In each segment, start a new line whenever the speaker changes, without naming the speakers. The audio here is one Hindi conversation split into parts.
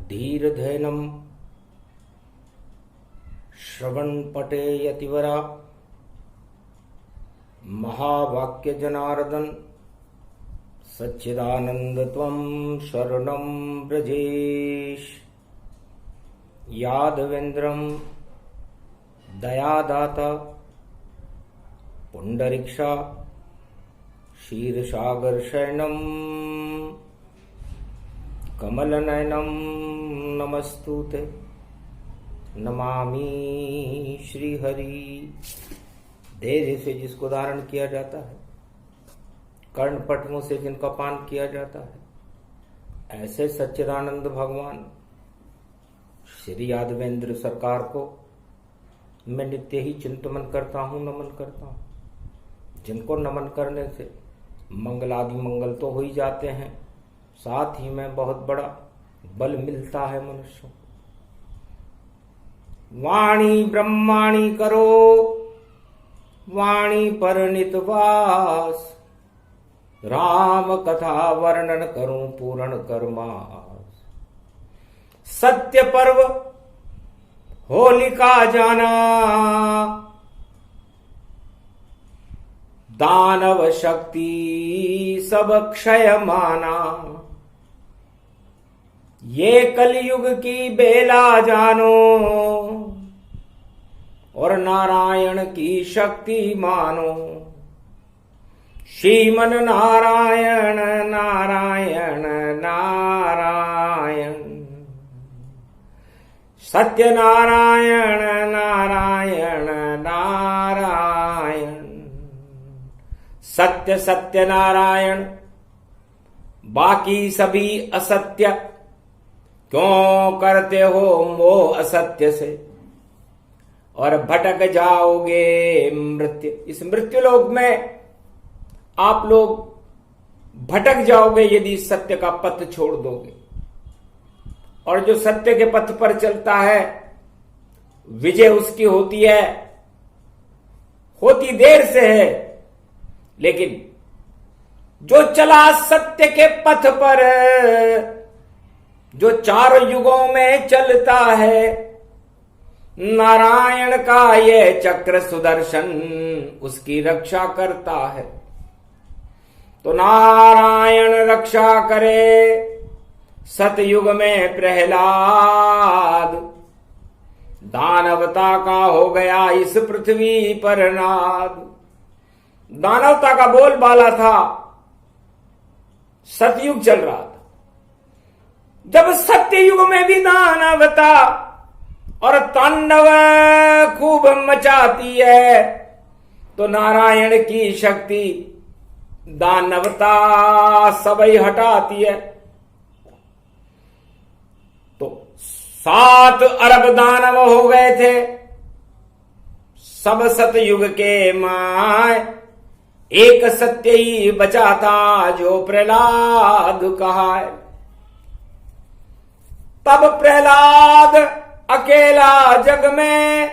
धीरधैनं श्रवणपटे यतिवरा महावाक्य जनार्दन सच्चिदानंद त्वं शरणं ब्रजेश। यादवेन्द्रं दयादाता पुंडरीक्षा क्षीरसागर शयनं कमलनयनं नमस्तुते नमामि श्रीहरि। धैर्य से जिसको धारण किया जाता है, कर्णपटमों से जिनका पान किया जाता है, ऐसे सच्चिदानंद भगवान श्री यादवेंद्र सरकार को मैं नित्य ही चिंतन करता हूँ, नमन करता हूँ। जिनको नमन करने से मंगल आदि मंगल तो हो ही जाते हैं, साथ ही में बहुत बड़ा बल मिलता है मनुष्यों। वाणी ब्रह्माणी करो वाणी पर नितवास, राम कथा वर्णन करूं पूर्ण कर्मास। सत्य पर्व होलिका जाना, दानव शक्ति सब क्षय माना। ये कलयुग की बेला जानो, और नारायण की शक्ति मानो। श्रीमन नारायण नारायण नारायण, सत्य नारायण नारायण नारायण, सत्य सत्य नारायण। बाकी सभी असत्य क्यों करते हो मोह असत्य से, और भटक जाओगे मृत्यु। इस मृत्यु लोक में आप लोग भटक जाओगे यदि सत्य का पथ छोड़ दोगे। और जो सत्य के पथ पर चलता है, विजय उसकी होती है, होती देर से है, लेकिन जो चला सत्य के पथ पर, जो चारों युगों में चलता है, नारायण का ये चक्र सुदर्शन उसकी रक्षा करता है। तो नारायण रक्षा करे। सतयुग में प्रहलाद दानवता का हो गया इस पृथ्वी पर नाद। दानवता का बोलबाला था, सतयुग चल रहा था। जब सत्ययुग में भी दानवता और तांडव खूब मचाती है, तो नारायण की शक्ति दानवता सबई हटाती है। तो 7 अरब दानव हो गए थे, सब सतयुग के माय। एक सत्य ही बचा था जो प्रहलाद कहा है। तब प्रहलाद अकेला जग में,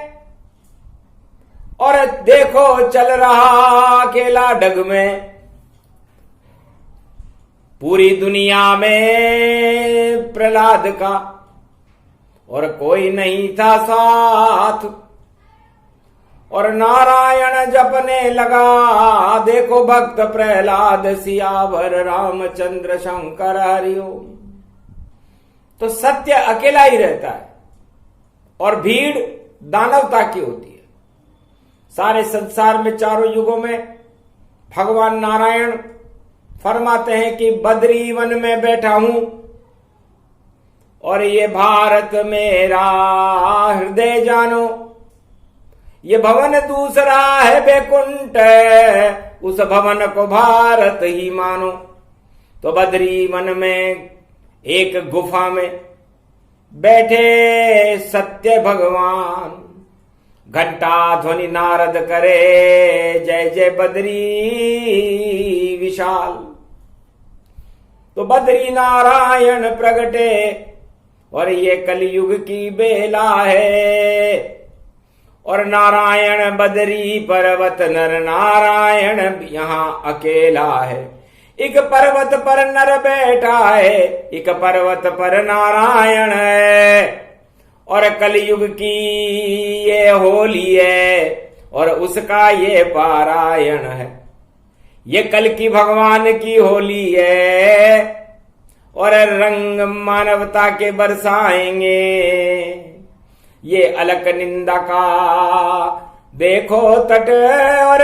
और देखो चल रहा अकेला डग में। पूरी दुनिया में प्रहलाद का और कोई नहीं था साथ, और नारायण जपने लगा। देखो भक्त प्रहलाद सियावर रामचंद्र शंकर हरिओम। तो सत्य अकेला ही रहता है और भीड़ दानवता की होती है। सारे संसार में चारों युगों में भगवान नारायण फरमाते हैं कि बद्री वन में बैठा हूं, और ये भारत मेरा हृदय जानो। ये भवन दूसरा है बैकुंठ, उस भवन को भारत ही मानो। तो बद्री वन में एक गुफा में बैठे सत्य भगवान। घंटा ध्वनि नारद करे, जय जय बद्री विशाल। तो बद्री नारायण प्रगटे, और ये कलयुग की बेला है। और नारायण बद्री पर्वत नर नारायण यहां अकेला है। एक पर्वत पर नर बैठा है, एक पर्वत पर नारायण है। और कलयुग की ये होली है और उसका ये पारायण है। ये कल की भगवान की होली है और रंग मानवता के बरसाएंगे। ये अलक निंदा का देखो तट और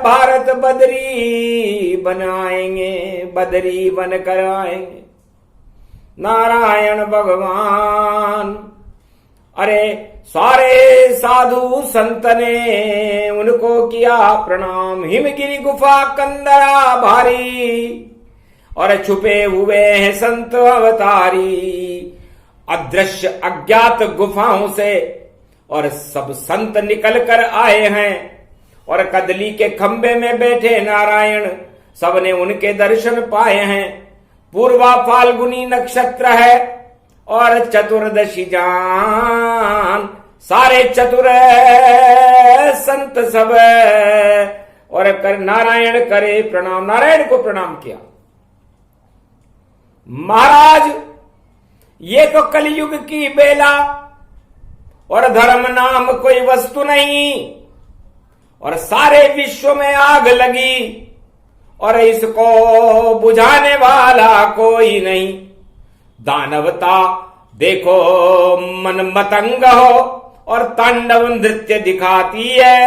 भारत बदरी बनाएंगे, बदरी बन कर आएंगे नारायण भगवान। अरे सारे साधु संत ने उनको किया प्रणाम। हिमगिरी गुफा कंदरा भारी और छुपे हुए हैं संत अवतारी। अदृश्य अज्ञात गुफाओं से और सब संत निकल कर आए हैं और कदली के खंबे में बैठे नारायण सबने उनके दर्शन पाए हैं। पूर्वा फाल्गुनी नक्षत्र है और चतुर्दशी जान सारे चतुर संत सब और कर नारायण करे प्रणाम। नारायण को प्रणाम किया। महाराज ये तो कलयुग की बेला और धर्म नाम कोई वस्तु नहीं और सारे विश्व में आग लगी और इसको बुझाने वाला कोई नहीं। दानवता देखो मन मतंग हो और तांडव नृत्य दिखाती है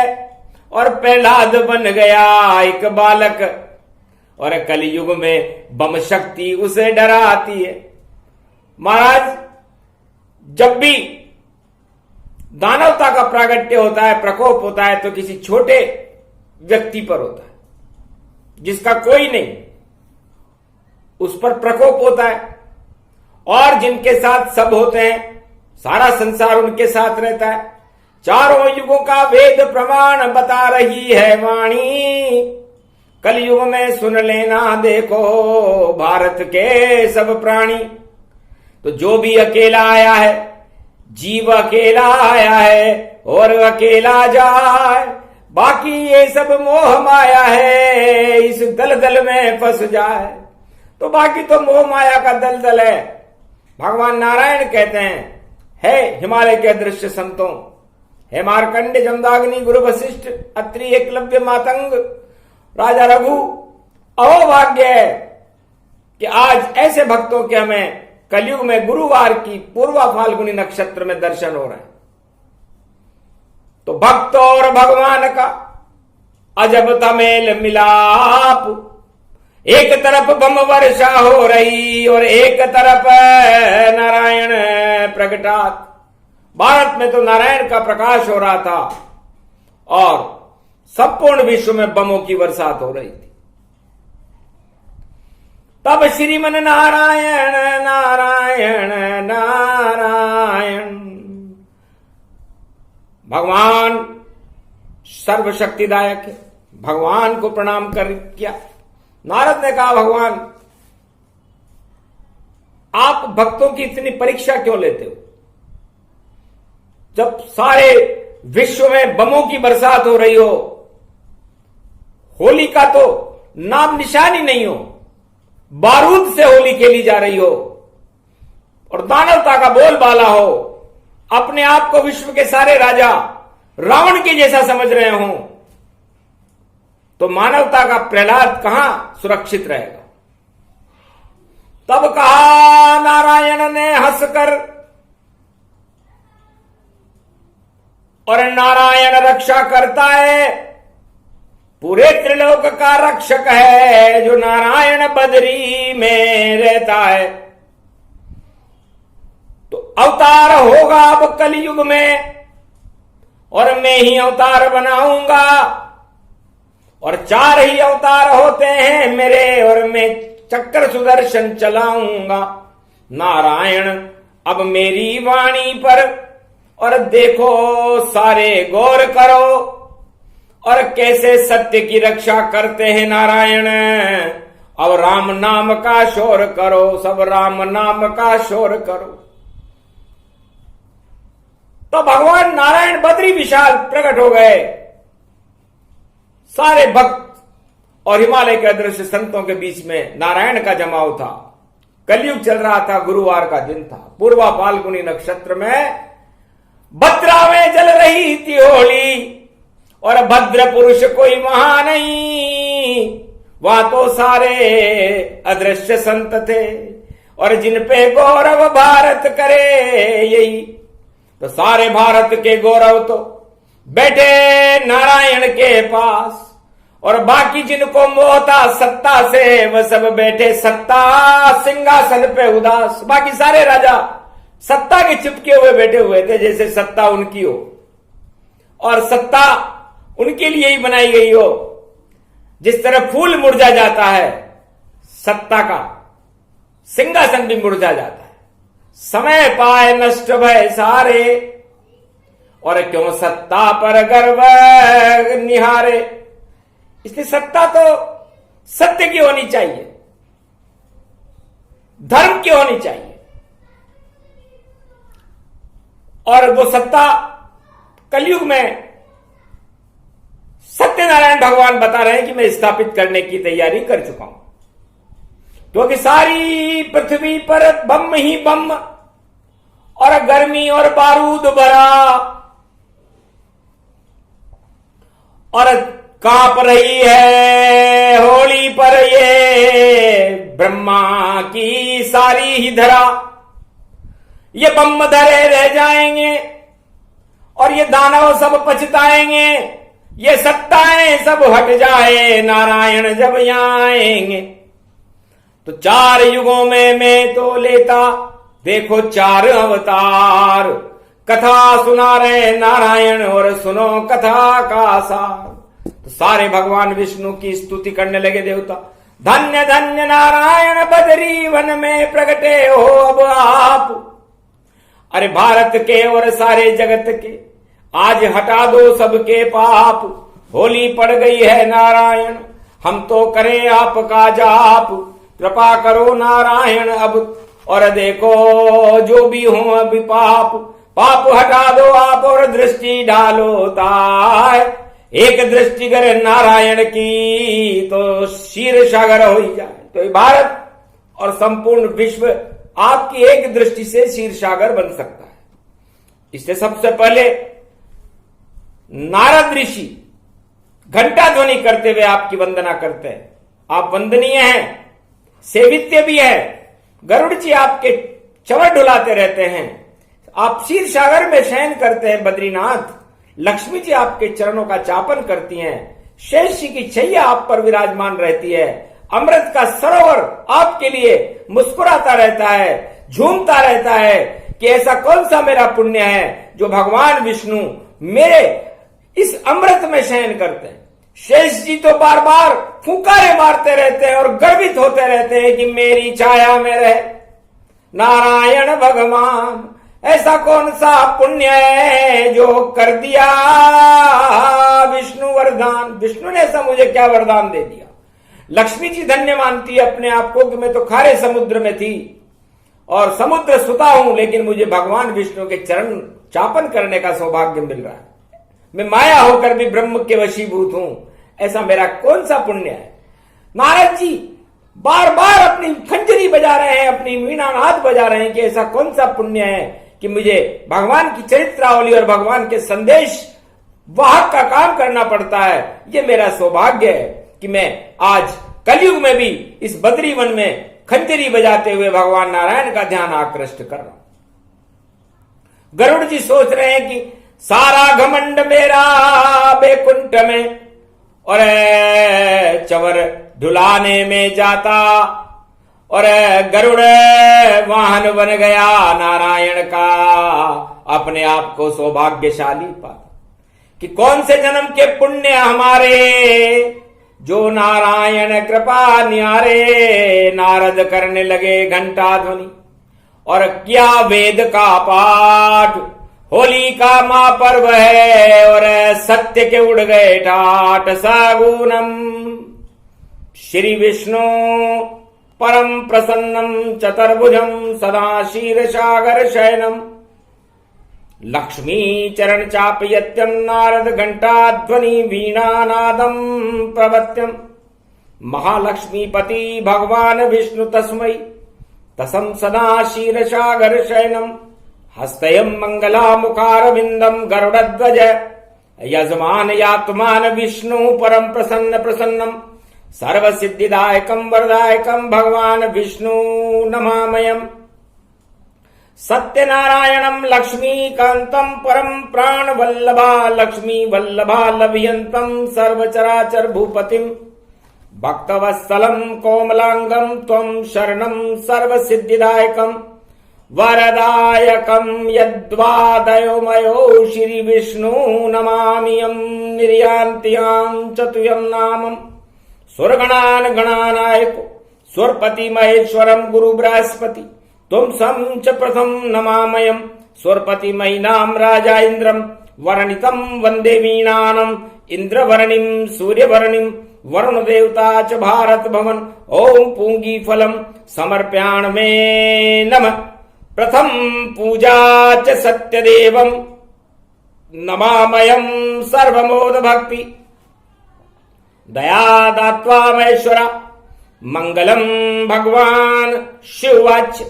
और प्रहलाद बन गया एक बालक और कलयुग में बम शक्ति उसे डराती है। महाराज जब भी दानवता का प्रागट्य होता है, प्रकोप होता है, तो किसी छोटे व्यक्ति पर होता है जिसका कोई नहीं, उस पर प्रकोप होता है। और जिनके साथ सब होते हैं, सारा संसार उनके साथ रहता है। चारों युगों का वेद प्रमाण बता रही है वाणी। कलयुग में सुन लेना देखो भारत के सब प्राणी। तो जो भी अकेला आया है, जीव अकेला आया है और अकेला जाए। बाकी ये सब मोह माया है, इस दलदल में फंस जाए। तो बाकी तो मोह माया का दलदल है। भगवान नारायण कहते हैं, है हिमालय के अदृश्य संतों, हे मार्कंड जमदाग्नि गुरु वशिष्ठ अत्रि एकलव्य मातंग राजा रघु, अहोभाग्य है कि आज ऐसे भक्तों के हमें कलयुग में गुरुवार की पूर्वा फाल्गुनी नक्षत्र में दर्शन हो रहे हैं। तो भक्त और भगवान का अजब तमेल मिलाप। एक तरफ बम वर्षा हो रही और एक तरफ नारायण प्रगटात। भारत में तो नारायण का प्रकाश हो रहा था और संपूर्ण विश्व में बमों की बरसात हो रही थी। तब श्रीमन नारायण नारायण नारायण भगवान सर्वशक्तिदायक है, भगवान को प्रणाम कर किया। नारद ने कहा, भगवान आप भक्तों की इतनी परीक्षा क्यों लेते हो? जब सारे विश्व में बमों की बरसात हो रही हो, होली का तो नाम निशान ही नहीं हो, बारूद से होली खेली जा रही हो और दानवता का बोलबाला हो, अपने आप को विश्व के सारे राजा रावण के जैसा समझ रहे हो, तो मानवता का प्रहलाद कहां सुरक्षित रहेगा? तब कहा नारायण ने हंसकर, और नारायण रक्षा करता है, पूरे त्रिलोक का रक्षक है, जो नारायण बदरी में रहता है। तो अवतार होगा अब कलयुग में और मैं ही अवतार बनाऊंगा और 4 ही अवतार होते हैं मेरे और मैं चक्र सुदर्शन चलाऊंगा। नारायण अब मेरी वाणी पर और देखो सारे गौर करो और कैसे सत्य की रक्षा करते हैं नारायण। अब राम नाम का शोर करो, सब राम नाम का शोर करो। तो भगवान नारायण बद्री विशाल प्रकट हो गए। सारे भक्त और हिमालय के अदृश्य संतों के बीच में नारायण का जमाव था। कलयुग चल रहा था, गुरुवार का दिन था। पूर्वा फाल्गुनी नक्षत्र में भद्रा में चल रही थी होली, और भद्र पुरुष कोई वहां नहीं, वहां तो सारे अदृश्य संत थे, और जिन पे गौरव भारत करे यही। तो सारे भारत के गौरव तो बैठे नारायण के पास, और बाकी जिनको मोह था सत्ता से वह सब बैठे सत्ता सिंहासन पे उदास। बाकी सारे राजा सत्ता के चिपके हुए बैठे हुए थे, जैसे सत्ता उनकी हो और सत्ता उनके लिए ही बनाई गई हो। जिस तरह फूल मुरझा जाता है, सत्ता का सिंहासन भी मुरझा जाता है। समय पाए नष्ट भय सारे, और क्यों सत्ता पर गर्व निहारे। इसलिए सत्ता तो सत्य की होनी चाहिए, धर्म की होनी चाहिए, और वो सत्ता कलयुग में सत्यनारायण भगवान बता रहे हैं कि मैं स्थापित करने की तैयारी कर चुका हूं। क्योंकि सारी पृथ्वी पर बम ही बम, और गर्मी और बारूद भरा, और कांप रही है होली पर ये ब्रह्मा की सारी ही धरा। ये बम धरे रह जाएंगे, और ये दानव सब पछताएंगे, ये सत्ताएं सब हट जाए नारायण जब यहां आएंगे। तो 4 युगों में मैं तो लेता देखो 4 अवतार, कथा सुना रहे नारायण और सुनो कथा का सार। तो सारे भगवान विष्णु की स्तुति करने लगे देवता। धन्य धन्य नारायण बदरी वन में प्रगटे हो अब आप। अरे भारत के और सारे जगत के आज हटा दो सबके पाप। होली पड़ गई है नारायण, हम तो करें आपका जाप। कृपा करो नारायण अब, और देखो जो भी हो अभी पाप। पाप हटा दो आप और दृष्टि डालो ताय। एक दृष्टि करे नारायण की तो क्षीर सागर हो ही जाए। तो ये भारत और संपूर्ण विश्व आपकी एक दृष्टि से क्षीर सागर बन सकता है। इससे सबसे पहले नारद ऋषि घंटा ध्वनि करते हुए आपकी वंदना करते हैं। आप वंदनीय हैं, सेवित्य भी है। गरुड़ जी आपके चवर ढुलाते रहते हैं। आप क्षीर सागर में शयन करते हैं बद्रीनाथ। लक्ष्मी जी आपके चरणों का चापन करती हैं। शेष जी की छैया आप पर विराजमान रहती है। अमृत का सरोवर आपके लिए मुस्कुराता रहता है, झूमता रहता है कि ऐसा कौन सा मेरा पुण्य है जो भगवान विष्णु मेरे इस अमृत में शयन करते हैं। शेष जी तो बार बार फुंकारे मारते रहते हैं और गर्वित होते रहते हैं कि मेरी छाया में रहे नारायण भगवान। ऐसा कौन सा पुण्य है जो कर दिया विष्णु वरदान। विष्णु ने ऐसा मुझे क्या वरदान दे दिया। लक्ष्मी जी धन्य मानती है अपने आप को कि मैं तो खारे समुद्र में थी और समुद्र सुता हूं, लेकिन मुझे भगवान विष्णु के चरण चापन करने का सौभाग्य मिल रहा है। मैं माया होकर भी ब्रह्म के वशीभूत हूं। ऐसा मेरा कौन सा पुण्य है। नारद जी बार बार अपनी खंजरी बजा रहे हैं, अपनी वीणानाद बजा रहे हैं कि ऐसा कौन सा पुण्य है कि मुझे भगवान की चरित्रावली और भगवान के संदेश वाहक का काम करना पड़ता है। ये मेरा सौभाग्य है कि मैं आज कलयुग में भी इस बद्री वन में खंजरी बजाते हुए भगवान नारायण का ध्यान आकृष्ट कर रहा हूं। गरुड़ जी सोच रहे हैं कि सारा घमंड मेरा बैकुंठ में और चवर ढुलाने में जाता, और गरुड़ वाहन बन गया नारायण का, अपने आप को सौभाग्यशाली पाता। कि कौन से जन्म के पुण्य हमारे जो नारायण कृपा निहारे। नारद करने लगे घंटा ध्वनि और किया वेद का पाठ। होली का महापर्व है और सत्य के उड़ गए ठाट। सगुणम श्री विष्णु परम प्रसन्नम चतुर्भुजम सदा क्षीर सागर शयनम। लक्ष्मी चरण चापयत्यम नारद घंटा ध्वनि वीणा नादम प्रवत्यम। महालक्ष्मीपति भगवान विष्णु तस्मै तसं सदा शीर्षागर शयनम हस्तयं मंगलामुखारविंदम गरुड़ध्वज यजमान यात्मान विष्णु परम प्रसन्न प्रसन्नम सर्व सिद्धिदायकम वरदायकम भगवान विष्णु नमामयम्। सत्यनारायणं लक्ष्मीकान्तं परम प्राण वल्लभा लक्ष्मी वल्लभा लभयन्तं सर्वचराचर भूपतिम् भक्तवत्सलं कोमलांगं त्वं शरणं सर्वसिद्धिदायकं वरदायकं यद्वादयोमयो श्री विष्णु नमामियं निर्यान्त्यां चतुयं नामं सुरगणान गणानायको सुरपति महेश्वरम गुरु बृहस्पति तुम सं च प्रथम नमामयम्। सुरपति महीनाम राजा इंद्रम वर्णितम वंदे वीणानम इंद्रवर्णिम सूर्यवर्णिम वरुण देवता च भारत भवन ओम पूंगी फलम समर्प्याण में नमः। प्रथम पूजा च सत्यदेवम नमामयम् सर्वमोद भक्ति दया दात्वा महेश्वरा मंगलम भगवान शिववाच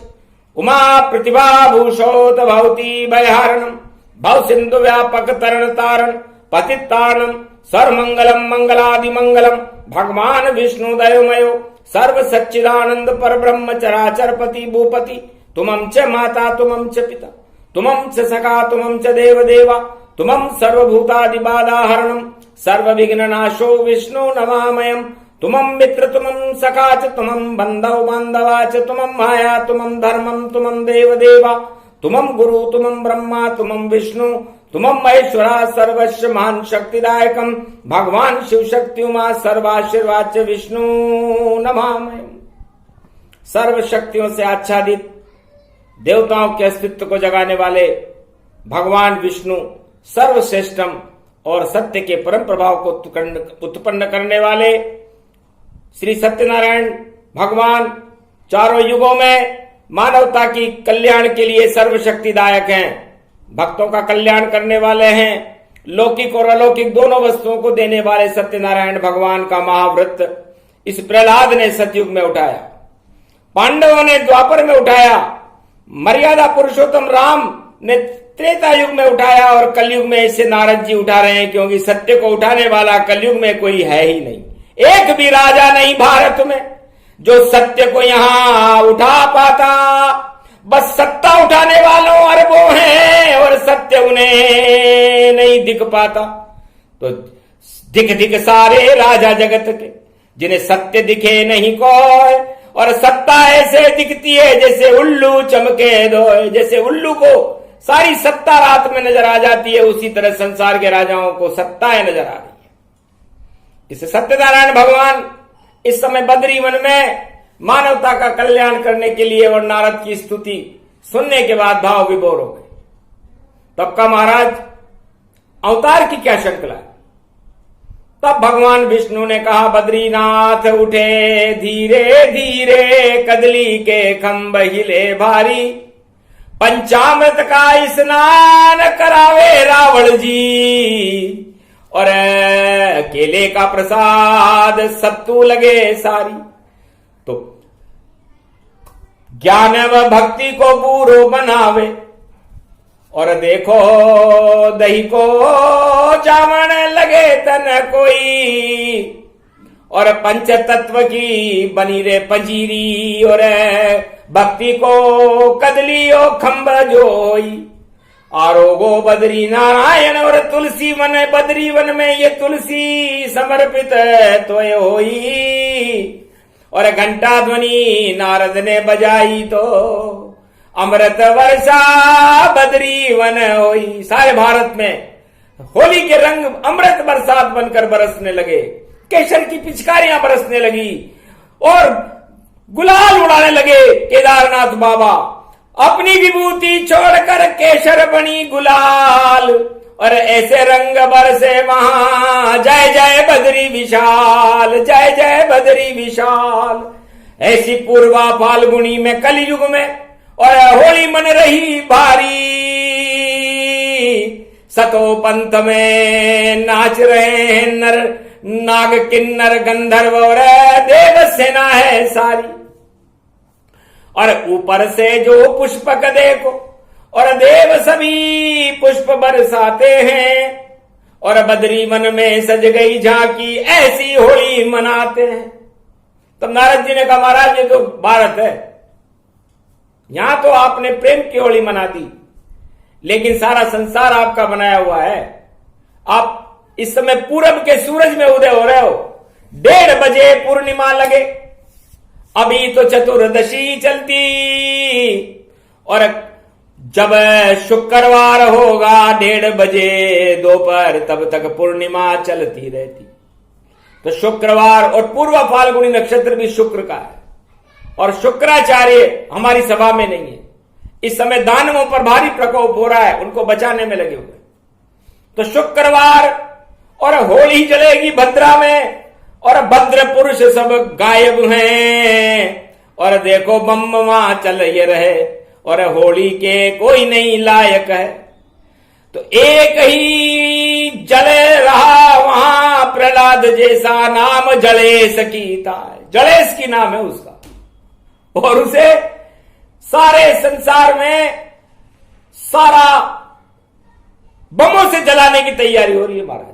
उमा प्रतिभा भूषोत भवती भयहारणम भव सिंधु व्यापक तरण तारण पतितारणम सर्वमंगलम मंगलादि मंगलम भगवान विष्णु दयोमयो सर्व सच्चिदानंद पर ब्रह्म चराचर पति भूपति तुमं च माता तुमं च पिता तुमं च सखा तुमं च देव देवा तुमं सर्वभूतादि बाधाहरणम सर्व विघ्न नाशो विष्णु नमामयम्। तुमं मित्र तुमं सखा च तुमं बंधव बांधवा च तुमं माया तुमं धर्मं तुमं देव देवा तुमं गुरु तुमं ब्रह्मा तुमं विष्णु तुमं महेश्वरा सर्वस्व महान शक्तिदायकं भगवान शिव शक्ति उमा सर्वाशीर्वाद च विष्णु नमामयम्। सर्व शक्तियों से आच्छादित देवताओं के अस्तित्व को जगाने वाले भगवान विष्णु सर्वश्रेष्ठम और सत्य के परम प्रभाव को उत्पन्न करने वाले श्री सत्यनारायण भगवान चारों युगों में मानवता की कल्याण के लिए सर्वशक्तिदायक हैं, भक्तों का कल्याण करने वाले हैं। लौकिक और अलौकिक दोनों वस्तुओं को देने वाले सत्यनारायण भगवान का महाव्रत इस प्रहलाद ने सतयुग में उठाया, पांडवों ने द्वापर में उठाया, मर्यादा पुरुषोत्तम राम ने त्रेता युग में उठाया और कलयुग में इसे नारद जी उठा रहे हैं, क्योंकि सत्य को उठाने वाला कलयुग में कोई है ही नहीं। एक भी राजा नहीं भारत में जो सत्य को यहां उठा पाता। बस सत्ता उठाने वालों अरबों हैं और सत्य उन्हें नहीं दिख पाता। तो दिख दिख सारे राजा जगत के, जिन्हें सत्य दिखे नहीं कोई, और सत्ता ऐसे दिखती है जैसे उल्लू चमके दोए। जैसे उल्लू को सारी सत्ता रात में नजर आ जाती है, उसी तरह संसार के राजाओं को सत्ताएं नजर आ रही है। इसे सत्यनारायण भगवान इस समय बद्री वन में मानवता का कल्याण करने के लिए और नारद की स्तुति सुनने के बाद भाव विभोर हो गए। तब का महाराज अवतार की क्या श्रृंखला है। तब भगवान विष्णु ने कहा, बद्रीनाथ उठे धीरे धीरे कदली के खंभ हिले भारी, पंचामृत का स्नान करावे रावण जी, और केले का प्रसाद सत्तू लगे सारी। तो ज्ञान व भक्ति को पूरो बनावे, और देखो दही को जामन लगे तन कोई, और पंच तत्व की बनी रे पंजीरी, और भक्ति को कदली ओ खंभ जोई। आरोगो बद्री नारायण और तुलसी वन, बद्री वन में ये तुलसी समर्पित तो होई। और घंटा ध्वनि नारद ने बजाई तो अमृत वर्षा बद्री वन होई। सारे भारत में होली के रंग अमृत बरसात बनकर बरसने लगे, केसर की पिचकारियां बरसने लगी और गुलाल उड़ाने लगे। केदारनाथ बाबा अपनी विभूति छोड़कर केसर बनी गुलाल, और ऐसे रंग बरसे वहां जय जय बद्री विशाल, जय जय बद्री विशाल। ऐसी पूर्वा फाल्गुनी में कलयुग में और होली मन रही भारी, सतो पंथ में नाच रहे हैं नर नाग किन्नर गंधर्व और देव सेना है सारी। और ऊपर से जो पुष्पक देखो और देव सभी पुष्प बरसाते हैं। और बद्री वन में सज गई झांकी ऐसी होली मनाते हैं। तब नारद जी ने कहा महाराज ये तो भारत है, यहां तो आपने प्रेम की होली मना दी, लेकिन सारा संसार आपका बनाया हुआ है। आप इस समय पूरब के सूरज में उदय हो रहे हो, 1:30 बजे पूर्णिमा लगे, अभी तो चतुर्दशी चलती, और जब शुक्रवार होगा 1:30 बजे दोपहर तब तक पूर्णिमा चलती रहती। तो शुक्रवार और पूर्व फाल्गुनी नक्षत्र भी शुक्र का है, और शुक्राचार्य हमारी सभा में नहीं है। इस समय दानवों पर भारी प्रकोप हो रहा है, उनको बचाने में लगे हुए। तो शुक्रवार और होली जलेगी भद्रा में, और भद्र पुरुष सब गायब हैं, और देखो बम वहां चल ये रहे, और होली के कोई नहीं लायक है। तो एक ही जले रहा वहां प्रहलाद जैसा, नाम जलेश कीता है, जलेश की नाम है उसका, और उसे सारे संसार में सारा बमों से जलाने की तैयारी हो रही है महाराज।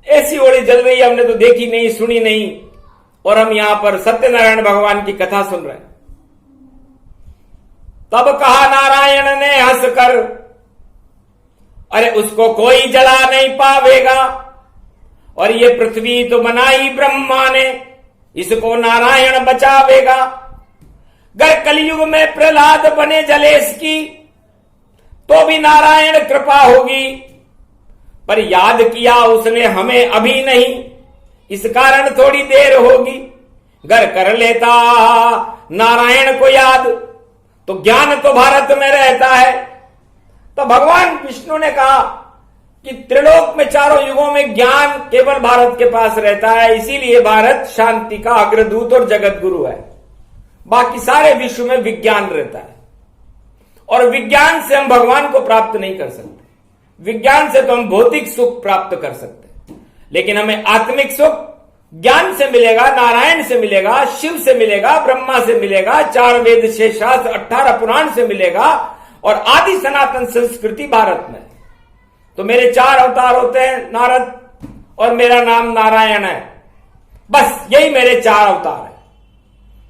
ऐसी होली जल रही है, हमने तो देखी नहीं सुनी नहीं, और हम यहां पर सत्यनारायण भगवान की कथा सुन रहे हैं। तब कहा नारायण ने हंसकर, अरे उसको कोई जला नहीं पावेगा, और ये पृथ्वी तो बनाई ब्रह्मा ने, इसको नारायण बचावेगा। गर कलयुग में प्रहलाद बने जलेश की, तो भी नारायण कृपा होगी, पर याद किया उसने हमें अभी नहीं, इस कारण थोड़ी देर होगी। गर कर लेता नारायण को याद, तो ज्ञान तो भारत में रहता है। तो भगवान विष्णु ने कहा कि त्रिलोक में चारों युगों में ज्ञान केवल भारत के पास रहता है, इसीलिए भारत शांति का अग्रदूत और जगत गुरु है। बाकी सारे विश्व में विज्ञान रहता है, और विज्ञान से हम भगवान को प्राप्त नहीं कर सकते। विज्ञान से तो हम भौतिक सुख प्राप्त कर सकते हैं, लेकिन हमें आत्मिक सुख ज्ञान से मिलेगा, नारायण से मिलेगा, शिव से मिलेगा, ब्रह्मा से मिलेगा, 4 वेद 6 शास्त्र 18 पुराण से मिलेगा, और आदि सनातन संस्कृति भारत में। तो मेरे 4 अवतार होते हैं नारद, और मेरा नाम नारायण है, बस यही मेरे 4 अवतार है।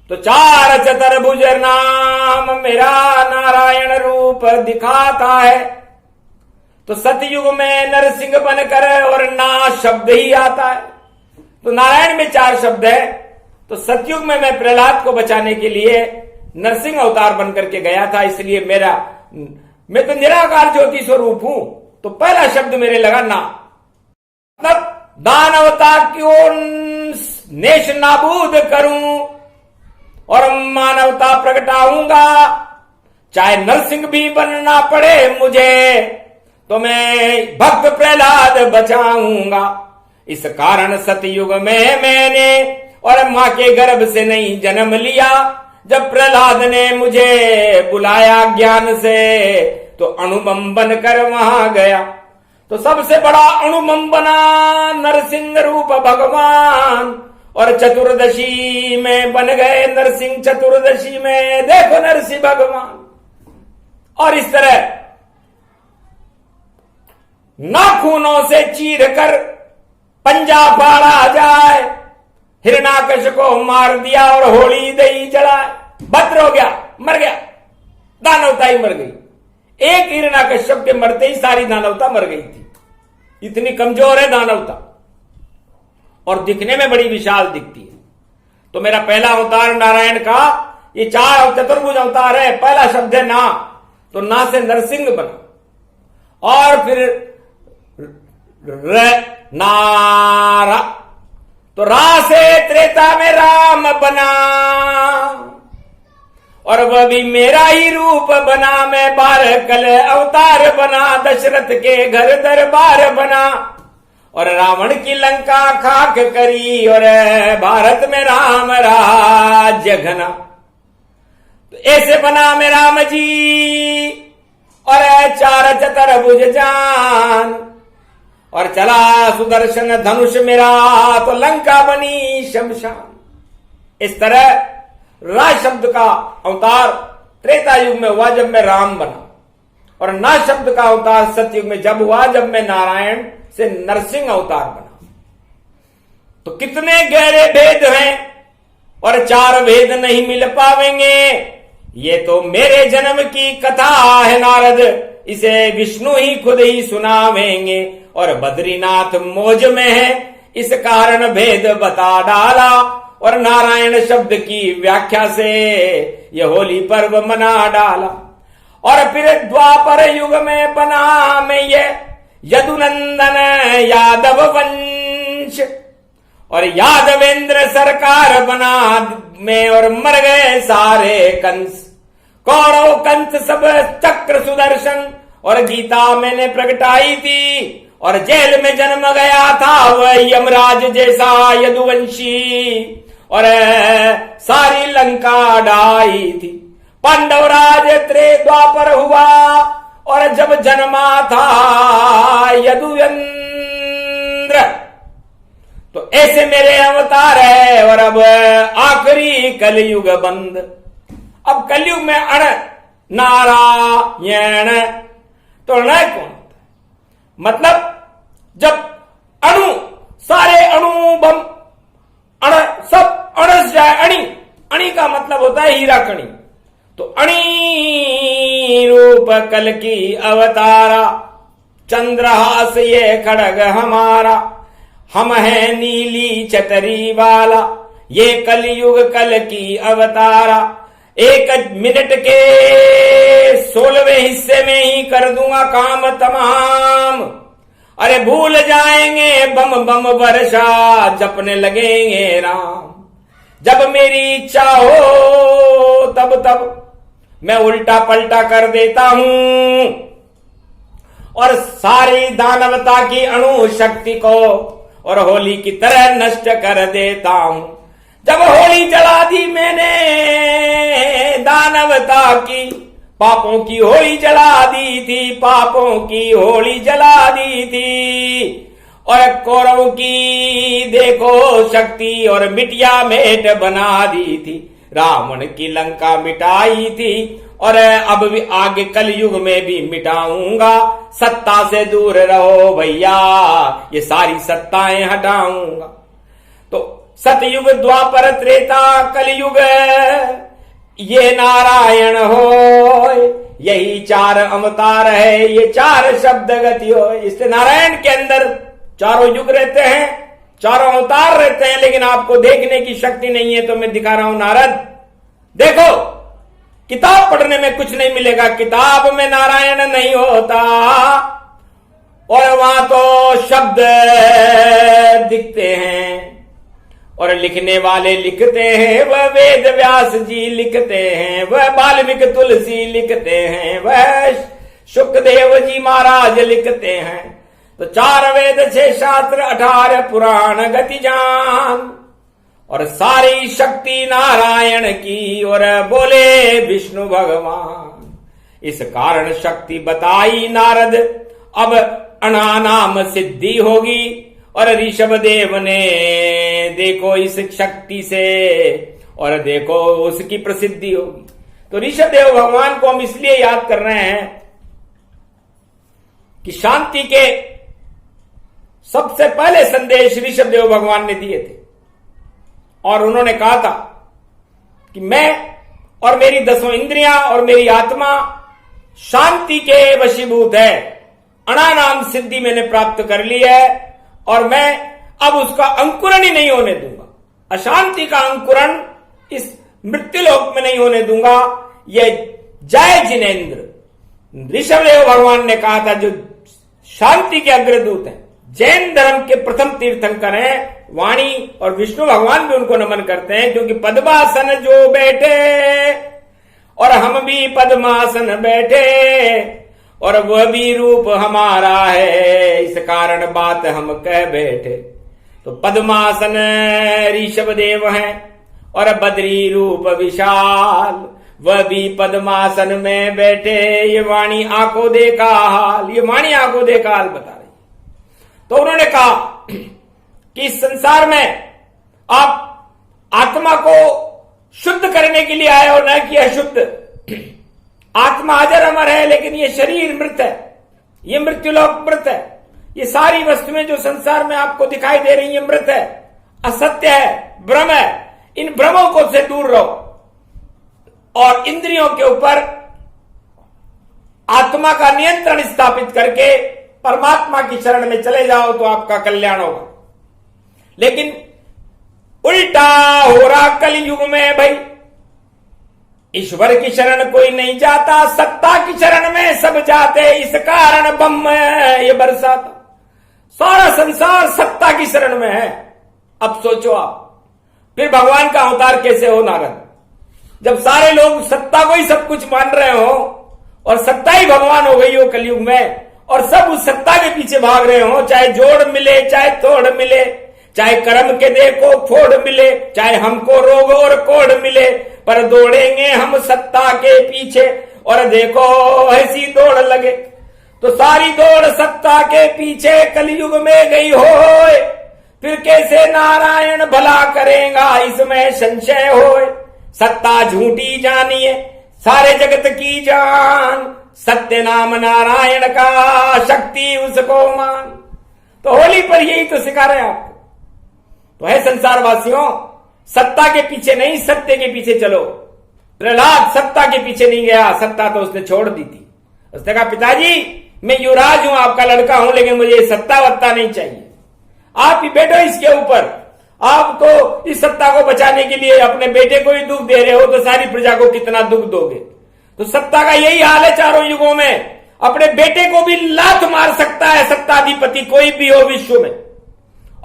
तो 4 चतुर्भुज नाम मेरा नारायण रूप दिखाता है। तो सतयुग में नरसिंह बनकर और ना शब्द ही आता है। तो नारायण में 4 शब्द है। तो सतयुग में मैं प्रहलाद को बचाने के लिए नरसिंह अवतार बनकर के गया था, इसलिए मैं तो निराकार ज्योति स्वरूप हूं। तो पहला शब्द मेरे लगा ना, मतलब दानवता क्यों नेश नाबूद करूं और मानवता प्रगटाऊंगा, चाहे नरसिंह भी बनना पड़े मुझे, तो मैं भक्त प्रहलाद बचाऊंगा। इस कारण सतयुग में मैंने और मां के गर्भ से नहीं जन्म लिया। जब प्रहलाद ने मुझे बुलाया ज्ञान से, तो अणुबम बनकर वहां गया। तो सबसे बड़ा अणुबम बना नरसिंह रूप भगवान, और चतुर्दशी में बन गए नरसिंह। चतुर्दशी में देखो नरसिंह भगवान। और इस तरह नाखूनों से चीर कर पंजा फाड़ा जाए, हिरणाकश को मार दिया और होली दही जलाए। भद्र हो गया, मर गया, दानवता ही मर गई। एक हिरणाकश्यप के मरते ही सारी दानवता मर गई थी। इतनी कमजोर है दानवता, और दिखने में बड़ी विशाल दिखती है। तो मेरा पहला अवतार नारायण का, ये 4 चतुर्भुज अवतार है। पहला शब्द है ना, तो ना से नरसिंह बना, और फिर नारा, तो रा से त्रेता में राम बना, और वह भी मेरा ही रूप बना। मैं 12 कल अवतार बना, दशरथ के घर दरबार बना, और रावण की लंका खाक करी, और भारत में राम राज्य घना। तो ऐसे बना मैं राम जी, और 4 चतुर्भुज जान। और चला सुदर्शन धनुष मेरा, तो लंका बनी शमशान। इस तरह रा शब्द का अवतार त्रेता युग में हुआ जब मैं राम बना, और ना शब्द का अवतार सतयुग में जब हुआ जब मैं नारायण से नरसिंह अवतार बना। तो कितने गहरे भेद हैं, और चार भेद नहीं मिल पावेंगे। ये तो मेरे जन्म की कथा है नारद, इसे विष्णु ही खुद ही सुनावेंगे। और बद्रीनाथ मौज में है, इस कारण भेद बता डाला। और नारायण शब्द की व्याख्या से यह होली पर्व मना डाला। और फिर द्वापर युग में बना मैं ये यदुनंदन यादव वंश, और यादवेंद्र सरकार बना में, और मर गए सारे कंस। कौरव कंस सब चक्र सुदर्शन, और गीता मैंने प्रगटाई थी। और जेल में जन्म गया था वह यमराज जैसा यदुवंशी, और सारी लंका ढाई थी। पांडवराज त्रेद्वापर हुआ, और जब जन्मा था यदुवेंद्र। तो ऐसे मेरे अवतार है। और अब आखिरी कलयुग बंद। अब कलयुग में अण नारायण, तो अण कौन होता है? मतलब जब अणु, सारे अणु बम, अण सब अणस जाए, अणि, अणि का मतलब होता है हीरा कणी। तो अणि रूप कल की अवतारा, चंद्रहास ये खड़ग हमारा। हम है नीली छतरी वाला, ये कलयुग कल की अवतारा। 1 मिनट के 16वें हिस्से में ही कर दूंगा काम तमाम। अरे भूल जाएंगे बम बम वर्षा, जपने लगेंगे राम। जब मेरी इच्छा हो तब तब मैं उल्टा पलटा कर देता हूं, और सारी दानवता की अणु शक्ति को और होली की तरह नष्ट कर देता हूं। जब होली जला दी मैंने दानवता की, पापों की होली जला दी थी, पापों की होली जला दी थी। और कौरव की देखो शक्ति, और मिटिया मेट बना दी थी। रावण की लंका मिटाई थी, और अब भी आगे कलयुग में भी मिटाऊंगा। सत्ता से दूर रहो भैया, ये सारी सत्ताएं हटाऊंगा। तो सतयुग द्वापर त्रेता कलयुग, ये नारायण हो, यही 4 अवतार है, ये 4 शब्द गति हो। इससे नारायण के अंदर चारों युग रहते हैं, चारों अवतार रहते हैं, लेकिन आपको देखने की शक्ति नहीं है। तो मैं दिखा रहा हूं नारद, देखो किताब पढ़ने में कुछ नहीं मिलेगा, किताब में नारायण नहीं होता। और वहां तो शब्द दिखते हैं, और लिखने वाले लिखते हैं, वह वेद व्यास जी लिखते हैं, वह वाल्मीकि तुलसी लिखते हैं, वह शुकदेव जी महाराज लिखते हैं। तो 4 वेद 6 शास्त्र 18 पुराण गति जान, और सारी शक्ति नारायण की, और बोले विष्णु भगवान। इस कारण शक्ति बताई नारद, अब अनानाम सिद्धि होगी। और ऋषभ देव ने देखो इस शक्ति से, और देखो उसकी प्रसिद्धि होगी। तो ऋषभ देव भगवान को हम इसलिए याद कर रहे हैं कि शांति के सबसे पहले संदेश ऋषभ देव भगवान ने दिए थे। और उन्होंने कहा था कि मैं और मेरी 10 इंद्रियां और मेरी आत्मा शांति के वशीभूत है। अणानाम सिद्धि मैंने प्राप्त कर ली है, और मैं अब उसका अंकुरण ही नहीं होने दूंगा। अशांति का अंकुरण इस मृत्युलोक में नहीं होने दूंगा। ये जय जिनेन्द्र ऋषभदेव भगवान ने कहा था, जो शांति के अग्रदूत हैं, जैन धर्म के प्रथम तीर्थंकर हैं। वाणी और विष्णु भगवान भी उनको नमन करते हैं, क्योंकि पद्मासन जो बैठे, और हम भी पद्मासन बैठे, और वह भी रूप हमारा है, इस कारण बात हम कह बैठे। तो पद्मासन ऋषभ देव हैं, और बद्री रूप विशाल, वह भी पद्मासन में बैठे। ये वाणी आंखों देखा हाल, ये वाणी आंखों देखा हाल बता रही। तो उन्होंने कहा कि इस संसार में आप आत्मा को शुद्ध करने के लिए आए हो, न कि अशुद्ध। आत्मा अजर अमर है, लेकिन ये शरीर मृत है, ये मृत्युलोक मृत है। ये सारी वस्तुएं जो संसार में आपको दिखाई दे रही है मृत है, असत्य है, भ्रम है। इन भ्रमों को से दूर रहो और इंद्रियों के ऊपर आत्मा का नियंत्रण स्थापित करके परमात्मा की शरण में चले जाओ तो आपका कल्याण होगा। लेकिन उल्टा हो रहा कलयुग में भाई, ईश्वर की शरण कोई नहीं जाता, सत्ता की शरण में सब जाते, इस कारण बम ये बरसाता। सारा संसार सत्ता की शरण में है। अब सोचो आप, फिर भगवान का अवतार कैसे हो नारद? जब सारे लोग सत्ता को ही सब कुछ मान रहे हो और सत्ता ही भगवान हो गई हो कलयुग में, और सब उस सत्ता के पीछे भाग रहे हो, चाहे जोड़ मिले चाहे तोड़ मिले, चाहे कर्म के देखो फोड़ मिले, चाहे हमको रोग और कोड़ मिले, पर दौड़ेंगे हम सत्ता के पीछे। और देखो ऐसी दौड़ लगे तो सारी दौड़ सत्ता के पीछे कलयुग में गई हो, फिर कैसे नारायण भला करेगा इसमें संशय हो। सत्ता झूठी जानिए सारे जगत की जान, सत्य नाम नारायण का शक्ति उसको मान। तो होली पर यही तो सिखा रहे हैं आपको। तो है संसार वासियों, सत्ता के पीछे नहीं सत्य के पीछे चलो। प्रहलाद सत्ता के पीछे नहीं गया, सत्ता तो उसने छोड़ दी थी। उसने कहा पिताजी मैं युवराज हूं, आपका लड़का हूं, लेकिन मुझे सत्ता वत्ता नहीं चाहिए। आप ही बैठो इसके ऊपर। आप तो इस सत्ता को बचाने के लिए अपने बेटे को ही दुख दे रहे हो, तो सारी प्रजा को कितना दुख दोगे। तो सत्ता का यही हाल है चारों युगों में, अपने बेटे को भी लात मार सकता है सत्ताधिपति कोई भी हो विश्व में,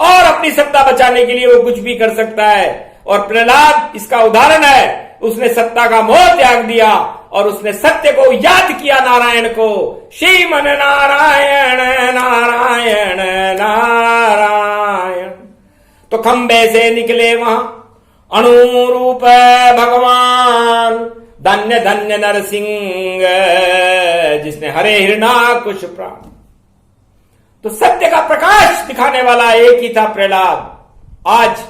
और अपनी सत्ता बचाने के लिए वो कुछ भी कर सकता है। और प्रहलाद इसका उदाहरण है। उसने सत्ता का मोह त्याग दिया और उसने सत्य को याद किया, नारायण को। श्रीमन नारायण नारायण नारायण। तो खंबे से निकले वहां अणुरूप भगवान, धन्य धन्य नरसिंह जिसने हरे हिरणाकुश प्राण। तो सत्य का प्रकाश दिखाने वाला एक ही था प्रहलाद। आज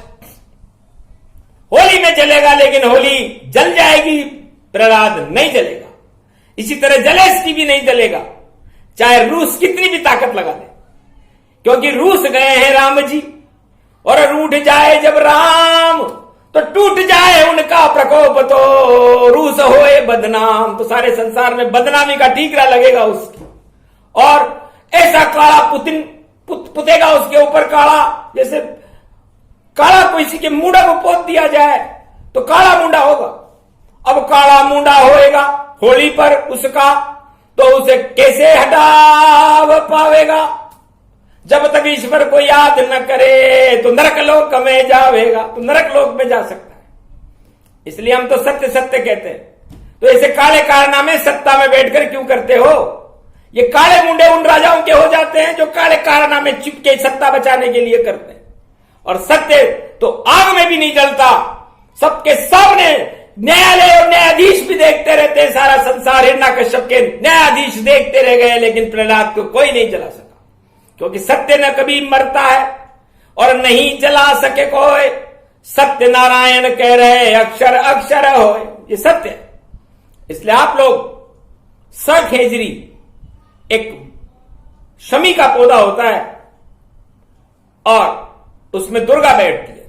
होली में जलेगा, लेकिन होली जल जाएगी, प्रहलाद नहीं जलेगा। इसी तरह जलेस्की भी नहीं जलेगा, चाहे रूस कितनी भी ताकत लगा दे, क्योंकि रूस गए हैं राम जी। और रूठ जाए जब राम तो टूट जाए उनका प्रकोप, तो रूस होए बदनाम। तो सारे संसार में बदनामी का ठीकरा लगेगा उसकी, और ऐसा काला पुतिन पुतेगा उसके ऊपर काला, जैसे काला किसी के मुंडा को पोत दिया जाए तो काला मुंडा होगा। अब काला मुंडा होएगा होली पर उसका, तो उसे कैसे हटा पावेगा? जब तक ईश्वर को याद न करे तो नरक लोक में जावेगा। तो नरक लोक में जा सकता है, इसलिए हम तो सत्य सत्य कहते हैं। तो ऐसे काले कारनामे सत्ता में बैठकर क्यों करते हो? ये काले मुंडे उन राजाओं के हो जाते हैं जो काले कारनामे चिपके सत्ता बचाने के लिए करते हैं। और सत्य तो आग में भी नहीं जलता, सबके सामने न्यायालय और न्यायाधीश भी देखते रहते हैं। सारा संसार हिरण्यकश्यप के न्यायाधीश देखते रह गए, लेकिन प्रहलाद को कोई नहीं जला सका, क्योंकि सत्य न कभी मरता है और नहीं जला सके कोई। सत्य नारायण कह रहे अक्षर अक्षर हो, ये सत्य है। इसलिए आप लोग सखेजरी एक शमी का पौधा होता है और उसमें दुर्गा बैठती है।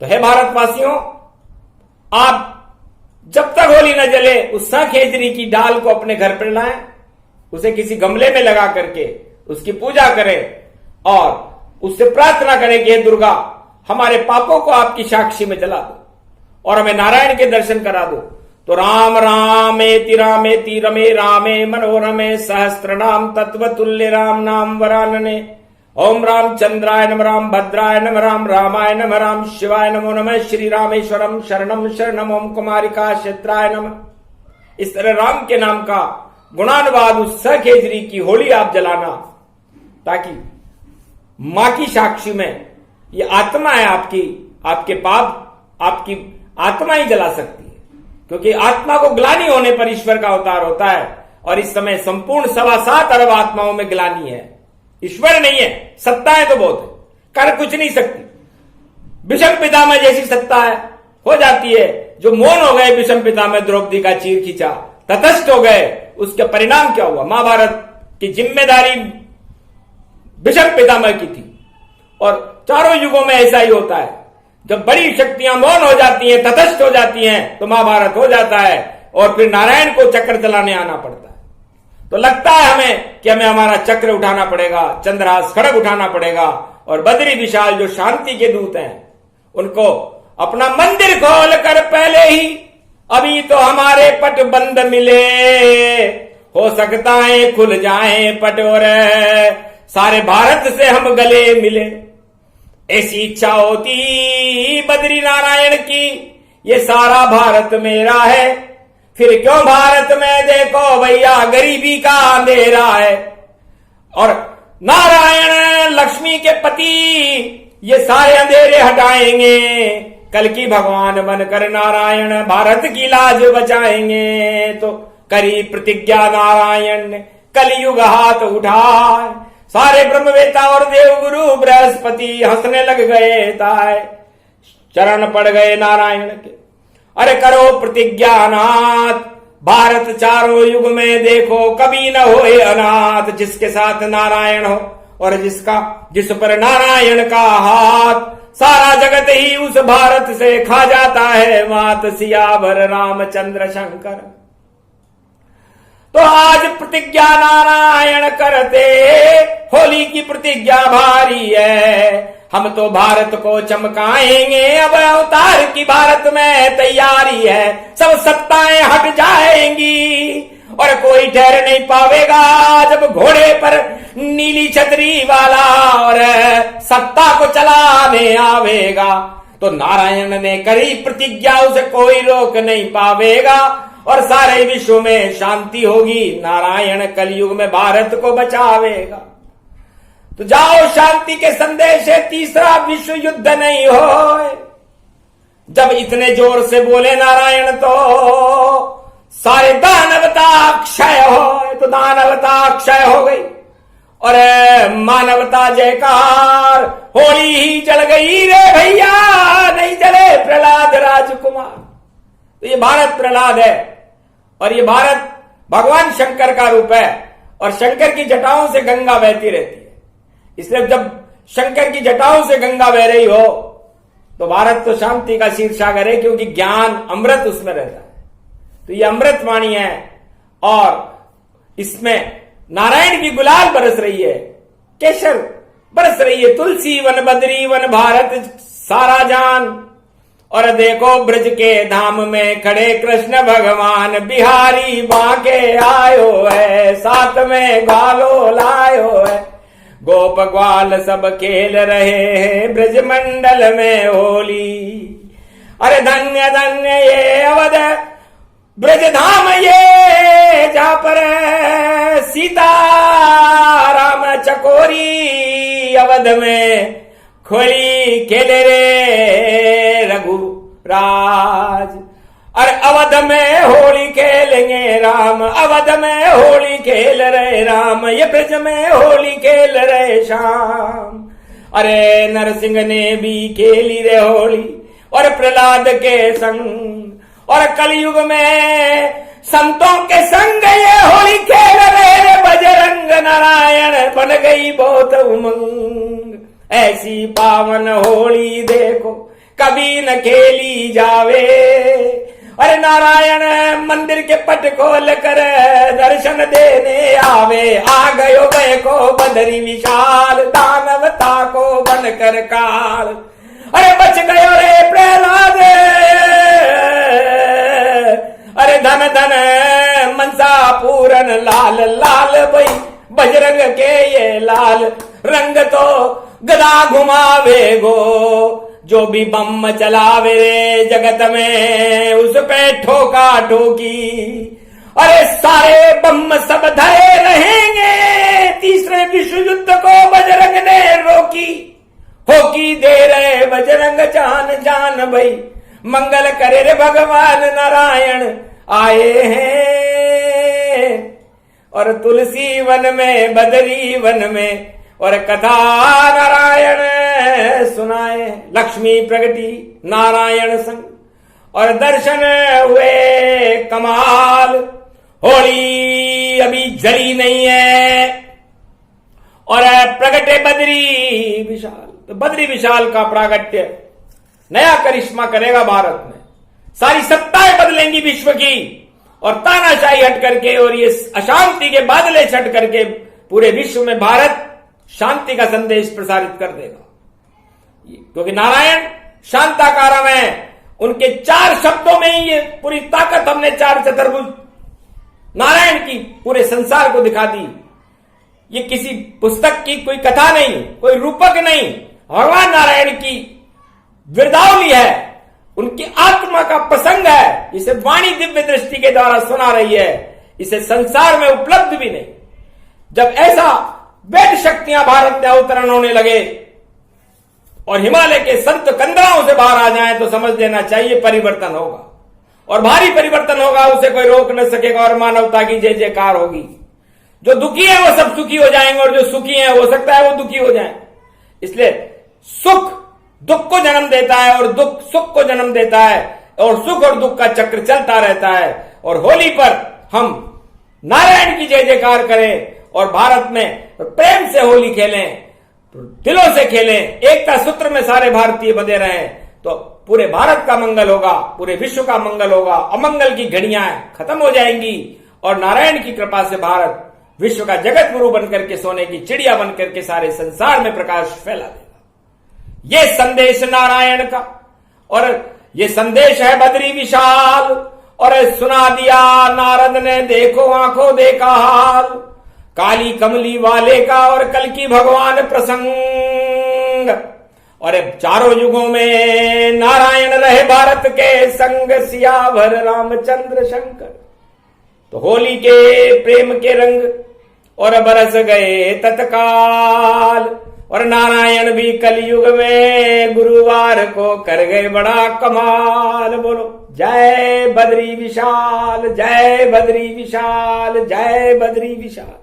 तो है भारतवासियों, आप जब तक होली न जले उस सखेजरी की डाल को अपने घर पर लाएं, उसे किसी गमले में लगा करके उसकी पूजा करें और उससे प्रार्थना करें कि हे दुर्गा हमारे पापों को आपकी साक्षी में जला दो और हमें नारायण के दर्शन करा दो। तो राम रामेति रामेति रमे रामे मनोरमे सहस्त्रनाम तत्वतुल्य राम नाम वरानने। ओम रामचंद्राय नमः, राम भद्राय नमः, राम रामाय नमः, राम शिवाय नमो नमः, श्री रामेश्वरम शरणम शरणम, ओम कुमारिका क्षेत्राय नमः। इस तरह राम के नाम का गुणानुवाद उस सखेजरी की होली आप जलाना, ताकि मां की साक्षी में ये आत्मा है आपकी, आपके पाप आपकी आत्मा ही जला सकती है, क्योंकि आत्मा को ग्लानि होने पर ईश्वर का अवतार होता है। और इस समय संपूर्ण 7.25 अरब आत्माओं में ग्लानि है, ईश्वर नहीं है, सत्ताएं तो बहुत है, कर कुछ नहीं सकती। विषम पितामह जैसी सत्ता है, हो जाती है। जो मौन हो गए विषम पितामह, द्रौपदी का चीर खींचा, तटस्थ हो गए, उसका परिणाम क्या हुआ? महाभारत की जिम्मेदारी विषम पितामह की थी। और चारों युगों में ऐसा ही होता है, जब बड़ी शक्तियां मौन हो जाती हैं, तटस्थ हो जाती हैं, तो महाभारत हो जाता है और फिर नारायण को चक्र चलाने आना पड़ता है। तो लगता है हमें कि हमें हमारा चक्र उठाना पड़ेगा, चंद्रहास खड़ग उठाना पड़ेगा, और बद्री विशाल जो शांति के दूत हैं उनको अपना मंदिर खोल कर पहले ही, अभी तो हमारे पट बंद मिले, हो सकता है खुल जाए पट और सारे भारत से हम गले मिले। ऐसी इच्छा होती बद्री नारायण की, ये सारा भारत मेरा है, फिर क्यों भारत में देखो भैया गरीबी का अंधेरा है। और नारायण लक्ष्मी के पति ये सारे अंधेरे हटाएंगे, कल की भगवान बनकर नारायण भारत की लाज बचाएंगे। तो करी प्रतिज्ञा नारायण ने, कलयुग हाथ उठाए, सारे ब्रह्मवेता और देवगुरु बृहस्पति हंसने लग गए ताए, चरण पड़ गए नारायण के। अरे करो प्रतिज्ञा नाथ, भारत चारों युग में देखो कभी न होए अनाथ, जिसके साथ नारायण हो और जिस पर नारायण का हाथ, सारा जगत ही उस भारत से खा जाता है मात। सियावर रामचंद्र शंकर। तो आज प्रतिज्ञा नारायण करते, होली की प्रतिज्ञा भारी है, हम तो भारत को चमकाएंगे, अब अवतार की भारत में तैयारी है। सब सत्ताएं हट जाएंगी और कोई ठहर नहीं पावेगा, जब घोड़े पर नीली छतरी वाला और सत्ता को चलाने आवेगा। तो नारायण ने करी प्रतिज्ञा, उसे कोई रोक नहीं पावेगा और सारे विश्व में शांति होगी, नारायण कलयुग में भारत को बचावेगा। तो जाओ शांति के संदेश है, तीसरा विश्व युद्ध नहीं हो। जब इतने जोर से बोले नारायण तो सारे दानवता क्षय हो, तो दानवता क्षय हो गई और मानवता जयकार, होली ही जल गई रे भैया, नहीं जले प्रहलाद राजकुमार। तो ये भारत प्रहलाद है और ये भारत भगवान शंकर का रूप है और शंकर की जटाओं से गंगा बहती रहती है। इसलिए जब शंकर की जटाओं से गंगा बह रही हो तो भारत तो शांति का क्षीर सागर है, क्योंकि ज्ञान अमृत उसमें रहता है। तो ये अमृत वाणी है और इसमें नारायण की गुलाल बरस रही है, केसर बरस रही है, तुलसी वन बद्री वन भारत सारा जान। और देखो ब्रज के धाम में खड़े कृष्ण भगवान, बिहारी बांके आयो है, साथ में ग्वालो लायो है, गोप ग्वाल सब खेल रहे हैं ब्रज मंडल में होली। अरे धन्य धन्य ये अवध ब्रज धाम, ये जहां पर सीता राम चकोरी अवध में खोली खेले रे रघुराज। अरे अवध में होली खेलेंगे राम, अवध में होली खेल रहे राम, ये ब्रज में होली खेल रहे श्याम। अरे नरसिंह ने भी खेली रे होली और प्रहलाद के संग, और कलयुग में संतों के संग ये होली खेल रहे बजरंग नारायण, बन गई बहुत उमंग। ऐसी पावन होली देखो कभी न खेली जावे। अरे नारायण मंदिर के पट खोल कर दर्शन देने आवे, आ गयो गए को बदरी विशाल, दानवता को बनकर काल। अरे बच गयो रे प्रहलाद, अरे धन धन मनसा पूरन लाल लाल, भाई बजरंग के ये लाल रंग तो गदा घुमावे गो, जो भी बम चलावे रे जगत में उस पे ठोका ठोकी। अरे सारे बम सब धरे रहेंगे, तीसरे विश्व युद्ध को बजरंग ने रोकी। होकी दे रहे बजरंग जान जान, भाई मंगल करे रे भगवान नारायण आए हैं। और तुलसी वन में बदरी वन में और कथा नारायण सुनाए। लक्ष्मी प्रगति नारायण संग और दर्शन हुए कमाल। होली अभी जली नहीं है और प्रगटे बद्री विशाल। तो बद्री विशाल का प्रागट्य नया करिश्मा करेगा भारत में। सारी सत्ताएं बदलेंगी विश्व की और तानाशाही हट करके और ये अशांति के बादले छट करके पूरे विश्व में भारत शांति का संदेश प्रसारित कर देगा। क्योंकि नारायण शांताकारम है। उनके 4 शब्दों में ही ये पूरी ताकत हमने 4 चतुर्भुज नारायण की पूरे संसार को दिखा दी। ये किसी पुस्तक की कोई कथा नहीं, कोई रूपक नहीं, भगवान नारायण की वृदावली है, उनकी आत्मा का प्रसंग है। इसे वाणी दिव्य दृष्टि के द्वारा सुना रही है। इसे संसार में उपलब्ध भी नहीं। जब ऐसा वेद शक्तियां भारत में अवतरण होने लगे और हिमालय के संत कंदराओं से बाहर आ जाएं तो समझ लेना चाहिए परिवर्तन होगा और भारी परिवर्तन होगा। उसे कोई रोक न सकेगा और मानवता की जय जयकार होगी। जो दुखी है वो सब सुखी हो जाएंगे और जो सुखी है हो सकता है वो दुखी हो जाए। इसलिए सुख दुख को जन्म देता है और दुख सुख को जन्म देता है और सुख और दुख का चक्र चलता रहता है। और होली पर हम नारायण की जय जयकार करें और भारत में प्रेम से होली खेलें, दिलों से खेलें, एकता सूत्र में सारे भारतीय बंधे रहें तो पूरे भारत का मंगल होगा, पूरे विश्व का मंगल होगा। अमंगल की घड़ियां खत्म हो जाएंगी और नारायण की कृपा से भारत विश्व का जगत गुरु बनकर के सोने की चिड़िया बनकर के सारे संसार में प्रकाश फैला देगा। ये संदेश नारायण का और ये संदेश है बद्री विशाल। और सुना दिया नारद ने देखो आंखों देखा हाल। काली कमली वाले का और कल की भगवान प्रसंग। और 4 युगों में नारायण रहे भारत के संग। सियावर रामचंद्र शंकर। तो होली के प्रेम के रंग और बरस गए तत्काल। और नारायण भी कलयुग में गुरुवार को कर गए बड़ा कमाल। बोलो जय बद्री विशाल, जय बद्री विशाल, जय बद्री विशाल।